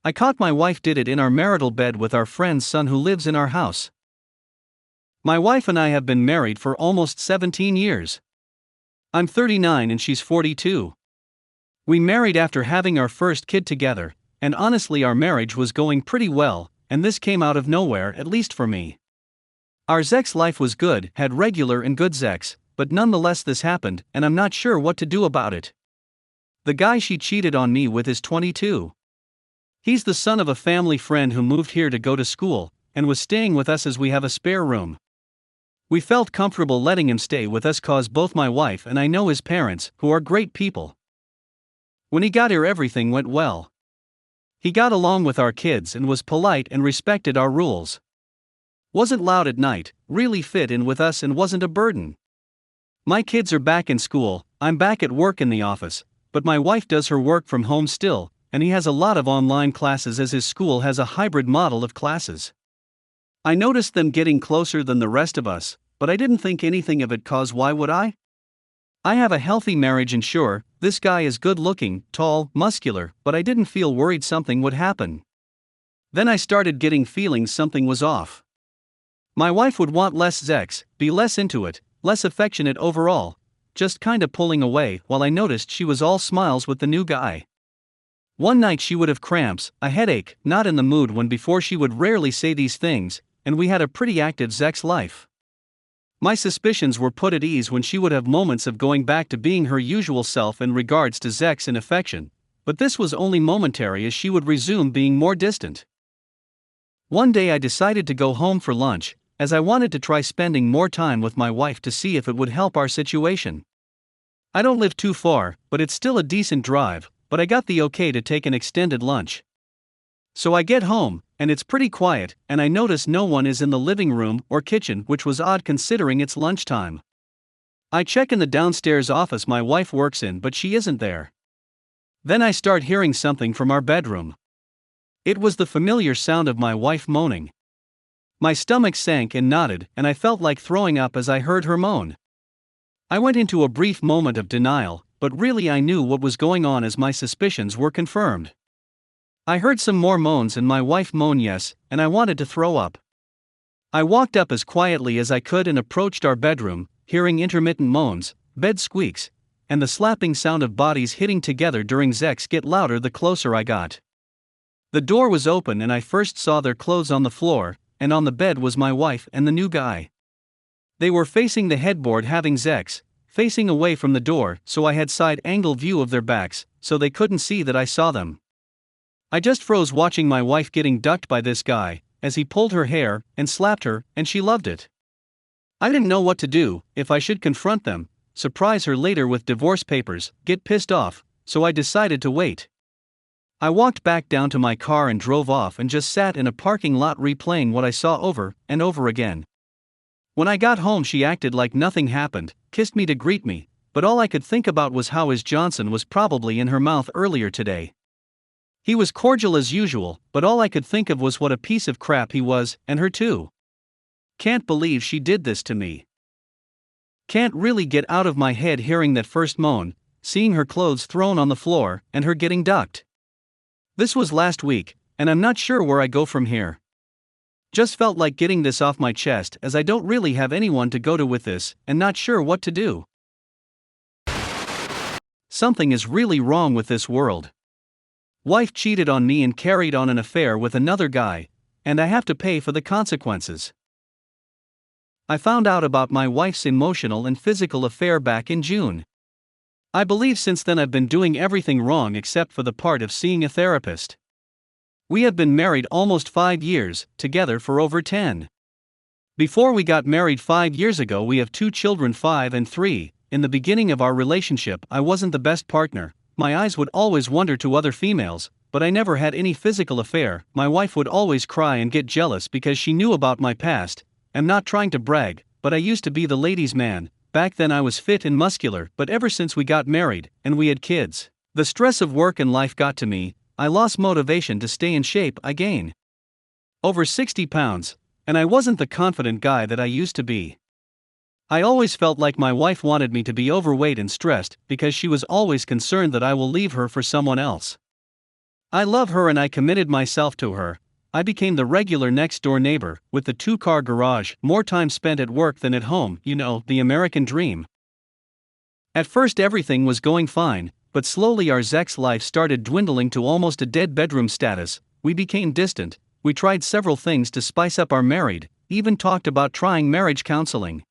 I caught my wife did it in our marital bed with our friend's son who lives in our house. My wife and I have been married for almost 17 years. I'm 39 and she's 42. We married after having our first kid together, and honestly our marriage was going pretty well, and this came out of nowhere, at least for me. Our sex life was good, had regular and good sex, but nonetheless this happened, and I'm not sure what to do about it. The guy she cheated on me with is 22. He's the son of a family friend who moved here to go to school, and was staying with us as we have a spare room. We felt comfortable letting him stay with us cause both my wife and I know his parents, who are great people. When he got here everything went well. He got along with our kids and was polite and respected our rules. Wasn't loud at night, really fit in with us and wasn't a burden. My kids are back in school, I'm back at work in the office, but my wife does her work from home still, and he has a lot of online classes as his school has a hybrid model of classes. I noticed them getting closer than the rest of us, but I didn't think anything of it cause why would I? I have a healthy marriage and sure, this guy is good looking, tall, muscular, but I didn't feel worried something would happen. Then I started getting feelings something was off. My wife would want less sex, be less into it, less affectionate overall, just kinda pulling away while I noticed she was all smiles with the new guy. One night she would have cramps, a headache, not in the mood when before she would rarely say these things, and we had a pretty active sex life. My suspicions were put at ease when she would have moments of going back to being her usual self in regards to sex and affection, but this was only momentary as she would resume being more distant. One day I decided to go home for lunch, as I wanted to try spending more time with my wife to see if it would help our situation. I don't live too far, but it's still a decent drive, but I got the okay to take an extended lunch. So I get home, and it's pretty quiet, and I notice no one is in the living room or kitchen, which was odd considering it's lunchtime. I check in the downstairs office my wife works in, but she isn't there. Then I start hearing something from our bedroom. It was the familiar sound of my wife moaning. My stomach sank and knotted, and I felt like throwing up as I heard her moan. I went into a brief moment of denial, but really I knew what was going on as my suspicions were confirmed. I heard some more moans and my wife moan yes, and I wanted to throw up. I walked up as quietly as I could and approached our bedroom, hearing intermittent moans, bed squeaks, and the slapping sound of bodies hitting together during sex get louder the closer I got. The door was open and I first saw their clothes on the floor, and on the bed was my wife and the new guy. They were facing the headboard having sex, facing away from the door, so I had side-angle view of their backs, so they couldn't see that I saw them. I just froze watching my wife getting ducked by this guy, as he pulled her hair, and slapped her, and she loved it. I didn't know what to do, if I should confront them, surprise her later with divorce papers, get pissed off, so I decided to wait. I walked back down to my car and drove off and just sat in a parking lot replaying what I saw over and over again. When I got home she acted like nothing happened, kissed me to greet me, but all I could think about was how his Johnson was probably in her mouth earlier today. He was cordial as usual, but all I could think of was what a piece of crap he was, and her too. Can't believe she did this to me. Can't really get out of my head hearing that first moan, seeing her clothes thrown on the floor, and her getting ducked. This was last week, and I'm not sure where I go from here. Just felt like getting this off my chest as I don't really have anyone to go to with this, and not sure what to do. Something is really wrong with this world. Wife cheated on me and carried on an affair with another guy, and I have to pay for the consequences. I found out about my wife's emotional and physical affair back in June. I believe since then I've been doing everything wrong except for the part of seeing a therapist. We have been married almost 5 years, together for over 10. Before we got married 5 years ago we have 2 children 5 and 3, in the beginning of our relationship I wasn't the best partner, my eyes would always wander to other females, but I never had any physical affair, my wife would always cry and get jealous because she knew about my past, I'm not trying to brag, but I used to be the ladies' man, back then I was fit and muscular but ever since we got married, and we had kids, the stress of work and life got to me, I lost motivation to stay in shape I gained over 60 pounds, and I wasn't the confident guy that I used to be. I always felt like my wife wanted me to be overweight and stressed because she was always concerned that I will leave her for someone else. I love her and I committed myself to her. I became the regular next-door neighbor, with the two-car garage, more time spent at work than at home, you know, the American dream. At first everything was going fine, but slowly our sex life started dwindling to almost a dead bedroom status. We became distant, we tried several things to spice up our marriage, even talked about trying marriage counseling.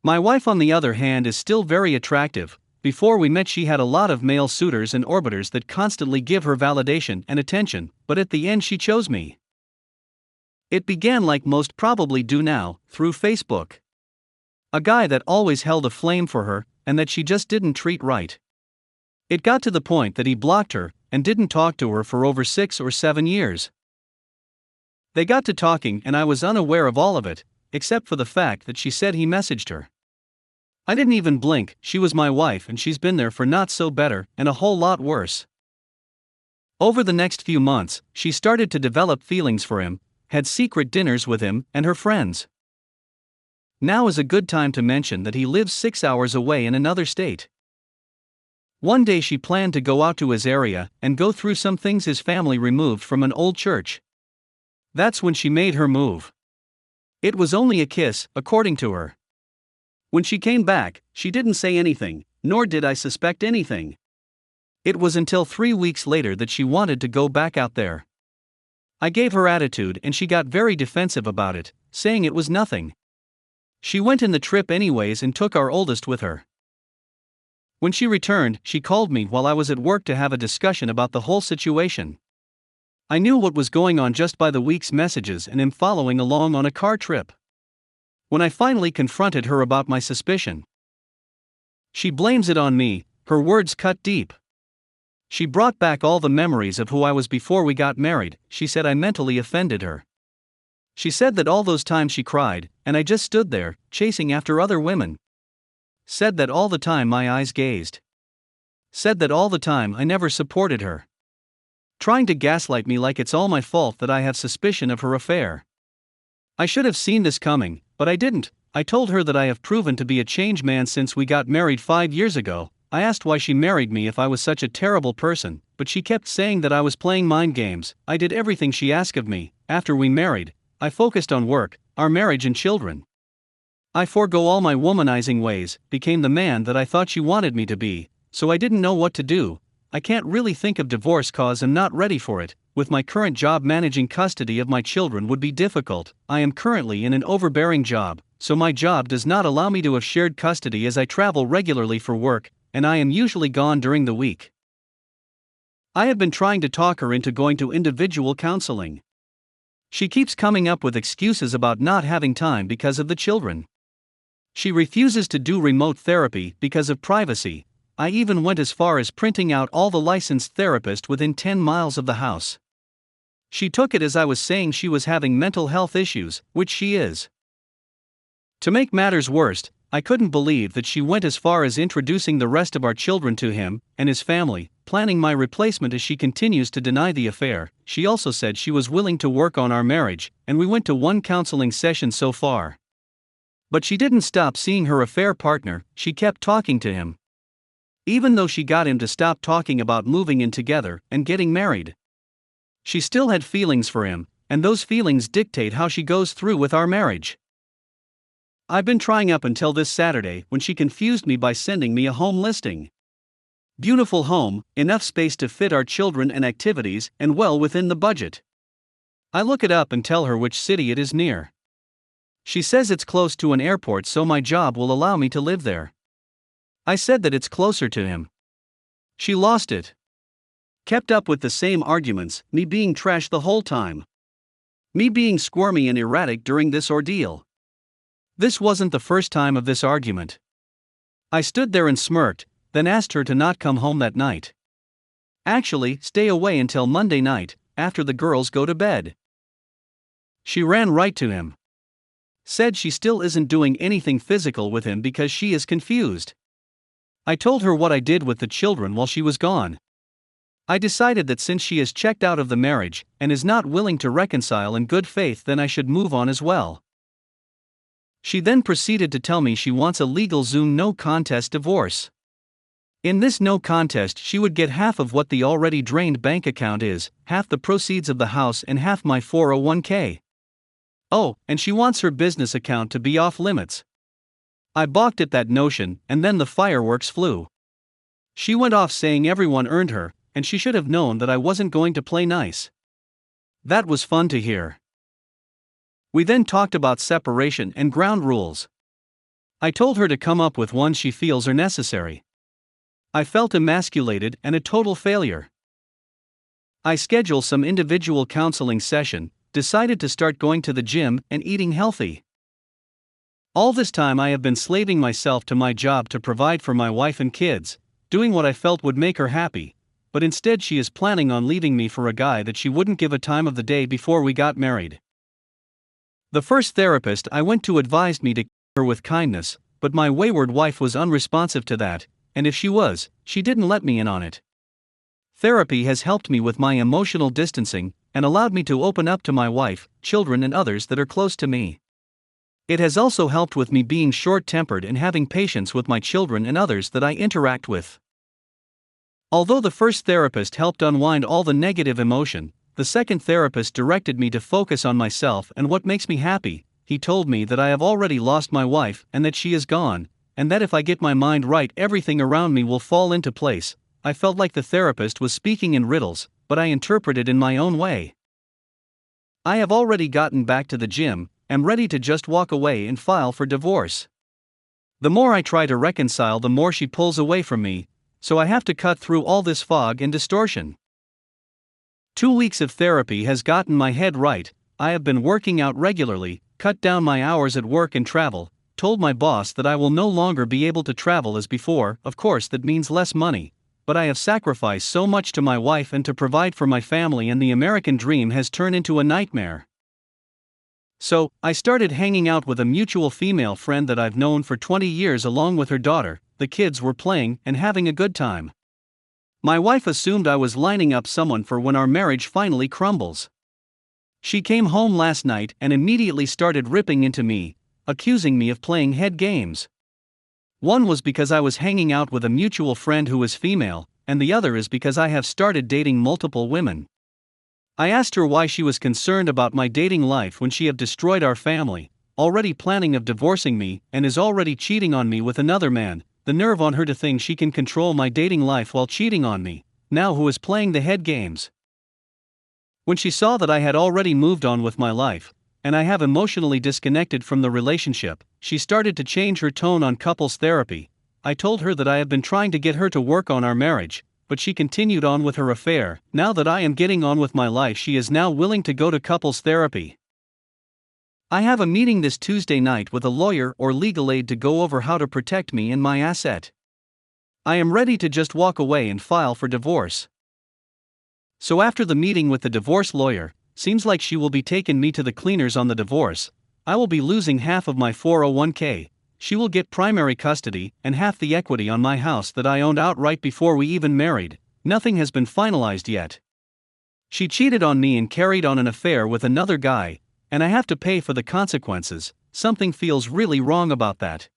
My wife on the other hand is still very attractive. Before we met she had a lot of male suitors and orbiters that constantly give her validation and attention, but at the end she chose me. It began like most probably do now, through Facebook. A guy that always held a flame for her, and that she just didn't treat right. It got to the point that he blocked her, and didn't talk to her for over 6 or 7 years. They got to talking and I was unaware of all of it, except for the fact that she said he messaged her. I didn't even blink. She was my wife and she's been there for not so better, and a whole lot worse. Over the next few months, she started to develop feelings for him, had secret dinners with him and her friends. Now is a good time to mention that he lives 6 hours away in another state. One day she planned to go out to his area and go through some things his family removed from an old church. That's when she made her move. It was only a kiss, according to her. When she came back, she didn't say anything, nor did I suspect anything. It was until 3 weeks later that she wanted to go back out there. I gave her attitude and she got very defensive about it, saying it was nothing. She went in the trip anyways and took our oldest with her. When she returned, she called me while I was at work to have a discussion about the whole situation. I knew what was going on just by the week's messages and am following along on a car trip. When I finally confronted her about my suspicion, she blames it on me. Her words cut deep. She brought back all the memories of who I was before we got married. She said I mentally offended her. She said that all those times she cried, and I just stood there, chasing after other women. Said that all the time my eyes gazed. Said that all the time I never supported her. Trying to gaslight me like it's all my fault that I have suspicion of her affair. I should have seen this coming, but I didn't. I told her that I have proven to be a changed man since we got married 5 years ago. I asked why she married me if I was such a terrible person, but she kept saying that I was playing mind games. I did everything she asked of me. After we married, I focused on work, our marriage and children. I forego all my womanizing ways, became the man that I thought she wanted me to be, so I didn't know what to do. I can't really think of divorce cause I'm not ready for it. With my current job managing custody of my children would be difficult. I am currently in an overbearing job, so my job does not allow me to have shared custody as I travel regularly for work, and I am usually gone during the week. I have been trying to talk her into going to individual counseling. She keeps coming up with excuses about not having time because of the children. She refuses to do remote therapy because of privacy. I even went as far as printing out all the licensed therapists within 10 miles of the house. She took it as I was saying she was having mental health issues, which she is. To make matters worse, I couldn't believe that she went as far as introducing the rest of our children to him and his family, planning my replacement as she continues to deny the affair. She also said she was willing to work on our marriage, and we went to 1 counseling session so far. But she didn't stop seeing her affair partner. She kept talking to him. Even though she got him to stop talking about moving in together and getting married. She still had feelings for him, and those feelings dictate how she goes through with our marriage. I've been trying up until this Saturday when she confused me by sending me a home listing. Beautiful home, enough space to fit our children and activities, and well within the budget. I look it up and tell her which city it is near. She says it's close to an airport, so my job will allow me to live there. I said that it's closer to him. She lost it. Kept up with the same arguments, me being trash the whole time. Me being squirmy and erratic during this ordeal. This wasn't the first time of this argument. I stood there and smirked, then asked her to not come home that night. Actually, stay away until Monday night, after the girls go to bed. She ran right to him. Said she still isn't doing anything physical with him because she is confused. I told her what I did with the children while she was gone. I decided that since she has checked out of the marriage and is not willing to reconcile in good faith, then I should move on as well. She then proceeded to tell me she wants a legal Zoom no contest divorce. In this no contest, she would get half of what the already drained bank account is, half the proceeds of the house, and half my 401k. Oh, and she wants her business account to be off limits. I balked at that notion, and then the fireworks flew. She went off saying everyone earned her, and she should have known that I wasn't going to play nice. That was fun to hear. We then talked about separation and ground rules. I told her to come up with ones she feels are necessary. I felt emasculated and a total failure. I scheduled some individual counseling session, decided to start going to the gym and eating healthy. All this time I have been slaving myself to my job to provide for my wife and kids, doing what I felt would make her happy, but instead she is planning on leaving me for a guy that she wouldn't give a time of the day before we got married. The first therapist I went to advised me to treat her with kindness, but my wayward wife was unresponsive to that, and if she was, she didn't let me in on it. Therapy has helped me with my emotional distancing and allowed me to open up to my wife, children, and others that are close to me. It has also helped with me being short-tempered and having patience with my children and others that I interact with. Although the first therapist helped unwind all the negative emotion, the second therapist directed me to focus on myself and what makes me happy. He told me that I have already lost my wife and that she is gone, and that if I get my mind right, everything around me will fall into place. I felt like the therapist was speaking in riddles, but I interpreted in my own way. I have already gotten back to the gym, am ready to just walk away and file for divorce. The more I try to reconcile, the more she pulls away from me, so I have to cut through all this fog and distortion. 2 weeks of therapy has gotten my head right. I have been working out regularly, cut down my hours at work and travel, told my boss that I will no longer be able to travel as before. Of course that means less money, but I have sacrificed so much to my wife and to provide for my family, and the American dream has turned into a nightmare. So, I started hanging out with a mutual female friend that I've known for 20 years along with her daughter. The kids were playing and having a good time. My wife assumed I was lining up someone for when our marriage finally crumbles. She came home last night and immediately started ripping into me, accusing me of playing head games. One was because I was hanging out with a mutual friend who is female, and the other is because I have started dating multiple women. I asked her why she was concerned about my dating life when she have destroyed our family, already planning of divorcing me, and is already cheating on me with another man. The nerve on her to think she can control my dating life while cheating on me, now who is playing the head games. When she saw that I had already moved on with my life, and I have emotionally disconnected from the relationship, she started to change her tone on couples therapy. I told her that I have been trying to get her to work on our marriage, but she continued on with her affair. Now that I am getting on with my life, she is now willing to go to couples therapy. I have a meeting this Tuesday night with a lawyer or legal aid to go over how to protect me and my asset. I am ready to just walk away and file for divorce. So after the meeting with the divorce lawyer, seems like she will be taking me to the cleaners on the divorce. I will be losing half of my 401k. She will get primary custody and half the equity on my house that I owned outright before we even married. Nothing has been finalized yet. She cheated on me and carried on an affair with another guy, and I have to pay for the consequences. Something feels really wrong about that.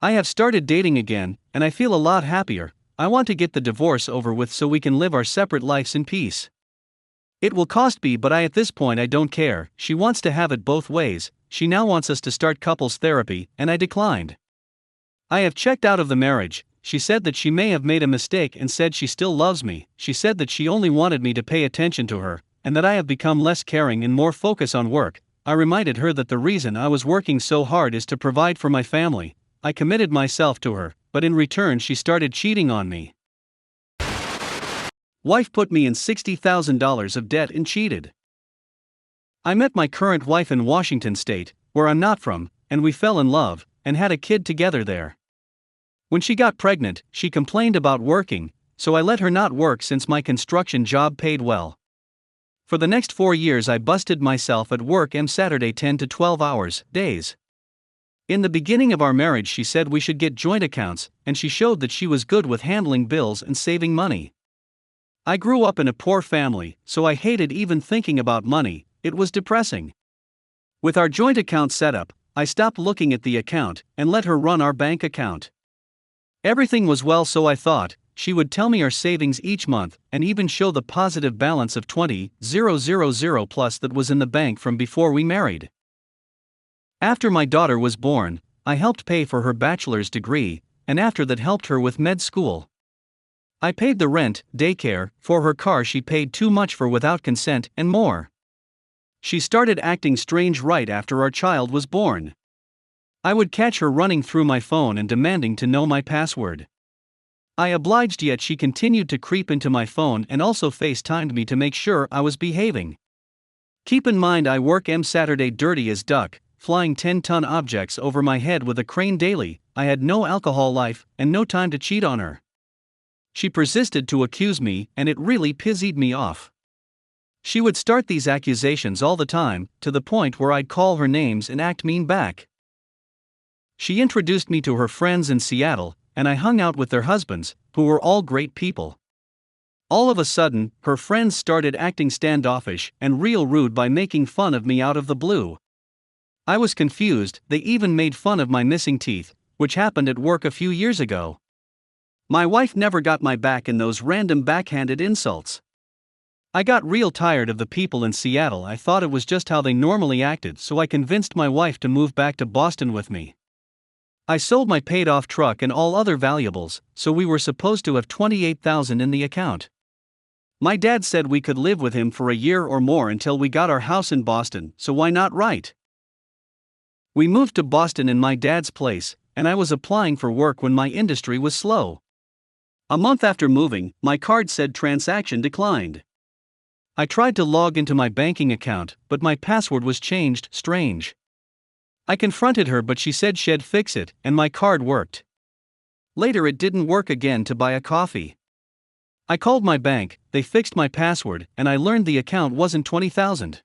I have started dating again, and I feel a lot happier. I want to get the divorce over with so we can live our separate lives in peace. It will cost me, but at this point I don't care. She wants to have it both ways. She now wants us to start couples therapy, and I declined. I have checked out of the marriage. She said that she may have made a mistake and said she still loves me. She said that she only wanted me to pay attention to her, and that I have become less caring and more focused on work. I reminded her that the reason I was working so hard is to provide for my family. I committed myself to her, but in return she started cheating on me. Wife put me in $60,000 of debt and cheated. I met my current wife in Washington State, where I'm not from, and we fell in love, and had a kid together there. When she got pregnant, she complained about working, so I let her not work since my construction job paid well. For the next 4 years I busted myself at work Saturday 10 to 12 hours, days. In the beginning of our marriage she said we should get joint accounts, and she showed that she was good with handling bills and saving money. I grew up in a poor family, so I hated even thinking about money. It was depressing. With our joint account set up, I stopped looking at the account and let her run our bank account. Everything was well, so I thought. She would tell me our savings each month and even show the positive balance of 20,000 plus that was in the bank from before we married. After my daughter was born, I helped pay for her bachelor's degree, and after that helped her with med school. I paid the rent, daycare, for her car she paid too much for without consent, and more. She started acting strange right after our child was born. I would catch her running through my phone and demanding to know my password. I obliged, yet she continued to creep into my phone and also FaceTimed me to make sure I was behaving. Keep in mind, I work Saturday dirty as duck, flying 10-ton objects over my head with a crane daily. I had no alcohol life and no time to cheat on her. She persisted to accuse me, and it really pissed me off. She would start these accusations all the time, to the point where I'd call her names and act mean back. She introduced me to her friends in Seattle, and I hung out with their husbands, who were all great people. All of a sudden, her friends started acting standoffish and real rude by making fun of me out of the blue. I was confused. They even made fun of my missing teeth, which happened at work a few years ago. My wife never got my back in those random backhanded insults. I got real tired of the people in Seattle. I thought it was just how they normally acted, so I convinced my wife to move back to Boston with me. I sold my paid-off truck and all other valuables, so we were supposed to have $28,000 in the account. My dad said we could live with him for a year or more until we got our house in Boston, so why not, right? We moved to Boston in my dad's place, and I was applying for work when my industry was slow. A month after moving, my card said transaction declined. I tried to log into my banking account, but my password was changed. Strange. I confronted her, but she said she'd fix it, and my card worked. Later it didn't work again to buy a coffee. I called my bank, they fixed my password, and I learned the account wasn't $20,000.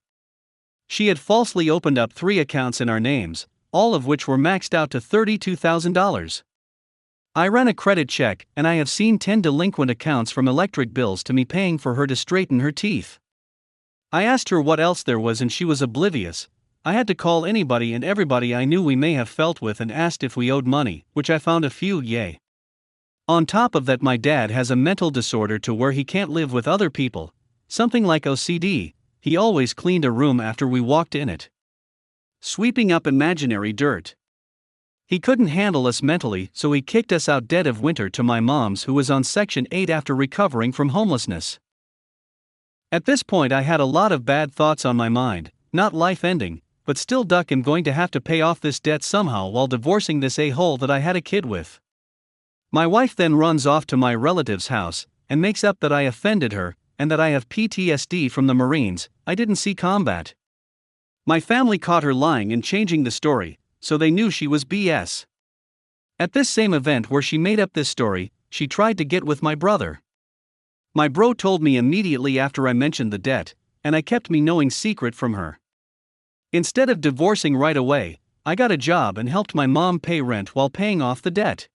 She had falsely opened up 3 accounts in our names, all of which were maxed out to $32,000. I ran a credit check, and I have seen 10 delinquent accounts, from electric bills to me paying for her to straighten her teeth. I asked her what else there was and she was oblivious. I had to call anybody and everybody I knew we may have felt with and asked if we owed money, which I found a few, yay. On top of that, my dad has a mental disorder to where he can't live with other people, something like OCD. He always cleaned a room after we walked in it, sweeping up imaginary dirt. He couldn't handle us mentally, so he kicked us out dead of winter to my mom's, who was on Section 8 after recovering from homelessness. At this point I had a lot of bad thoughts on my mind, not life ending, but still, duck, I'm going to have to pay off this debt somehow while divorcing this a-hole that I had a kid with. My wife then runs off to my relative's house, and makes up that I offended her, and that I have PTSD from the Marines. I didn't see combat. My family caught her lying and changing the story, so they knew she was BS. At this same event where she made up this story, she tried to get with my brother. My bro told me immediately after I mentioned the debt, and I kept me knowing secret from her. Instead of divorcing right away, I got a job and helped my mom pay rent while paying off the debt.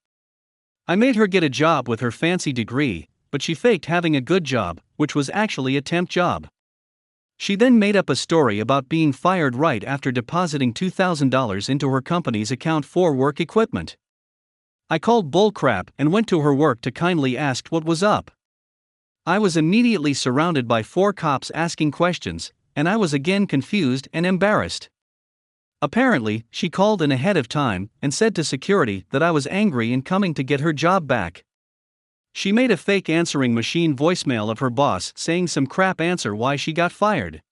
I made her get a job with her fancy degree, but she faked having a good job, which was actually a temp job. She then made up a story about being fired right after depositing $2,000 into her company's account for work equipment. I called bullcrap and went to her work to kindly ask what was up. I was immediately surrounded by 4 cops asking questions, and I was again confused and embarrassed. Apparently, she called in ahead of time and said to security that I was angry and coming to get her job back. She made a fake answering machine voicemail of her boss saying some crap answer why she got fired.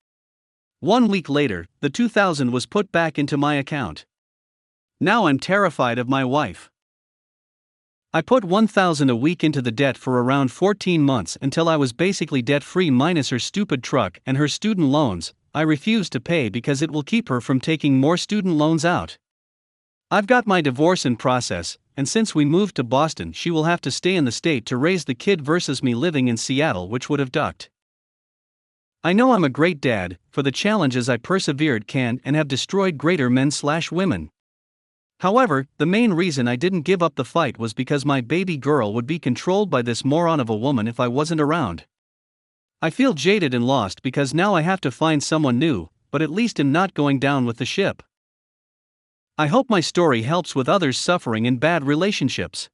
1 week later, the $2,000 was put back into my account. Now I'm terrified of my wife. I put $1,000 a week into the debt for around 14 months until I was basically debt-free minus her stupid truck and her student loans. I refuse to pay because it will keep her from taking more student loans out. I've got my divorce in process, and since we moved to Boston, she will have to stay in the state to raise the kid versus me living in Seattle, which would have ducked. I know I'm a great dad, for the challenges I persevered can and have destroyed greater men/women. However, the main reason I didn't give up the fight was because my baby girl would be controlled by this moron of a woman if I wasn't around. I feel jaded and lost because now I have to find someone new, but at least I'm not going down with the ship. I hope my story helps with others suffering in bad relationships.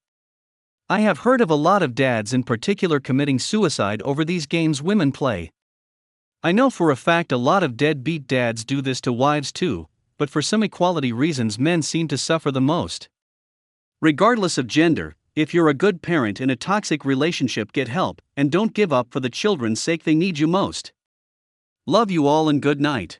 I have heard of a lot of dads in particular committing suicide over these games women play. I know for a fact a lot of deadbeat dads do this to wives too, but for some equality reasons men seem to suffer the most. Regardless of gender, if you're a good parent in a toxic relationship, get help, and don't give up for the children's sake, they need you most. Love you all and good night.